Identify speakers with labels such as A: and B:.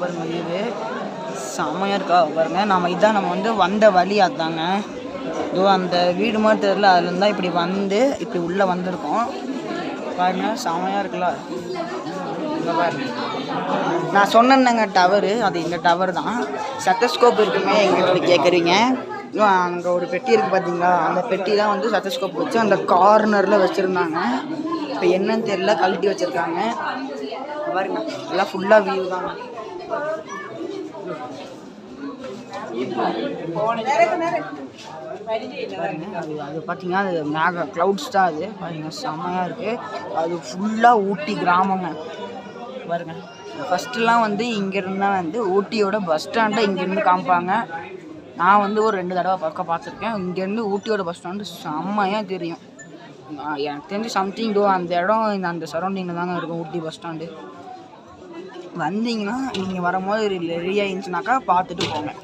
A: பாருங்கள் வியூவு செம்மையாக இருக்கா பாருங்கள். நம்ம வந்து வந்த வழி அதாங்க. இதோ அந்த வீடு மாதிரி தெரியல, அதுலேருந்து தான் இப்படி வந்து இப்படி உள்ளே வந்திருக்கோம் பாருங்கள். செம்மையாக இருக்குல்ல இங்கே பாருங்க. நான் சொன்னேன்னாங்க டவரு, அது இந்த டவர் தான். சட்டஸ்கோப் இருக்குமே எங்கிட்ட கேட்குறீங்க. அங்கே ஒரு பெட்டி இருக்குது பார்த்தீங்களா, அந்த பெட்டி தான் வந்து சட்டஸ்கோப் வச்சு அந்த கார்னரில் வச்சுருந்தாங்க. இப்போ என்னன்னு தெரியல, கழட்டி வச்சுருக்காங்க பாருங்க. எல்லாம் ஃபுல்லாக வியூ தாங்க. அது பார்த்தீங்கன்னா அது மேக க்ளவுட்ஸ் தான். அது பாருங்க செம்மையாக இருக்குது. அது ஃபுல்லாக ஊட்டி கிராமங்க பாருங்க. ஃபஸ்ட்டுலாம் வந்து இங்கேருந்து தான் வந்து ஊட்டியோட பஸ் ஸ்டாண்டை இங்கேருந்து காமிப்பாங்க. நான் வந்து ஒரு 2 தடவை பார்த்துருக்கேன். இங்கேருந்து ஊட்டியோட பஸ் ஸ்டாண்டு செம்மையாக தெரியும். எனக்கு தெரிஞ்சு சம்திங் அந்த இடம் அந்த சரௌண்டிங்கில் தாங்க இருக்கும் ஊட்டி பஸ் ஸ்டாண்டு. வந்தீங்கன்னா நீங்கள் வரும்போது ரெடி ஆகிருந்துச்சுனாக்கா பார்த்துட்டு போங்க.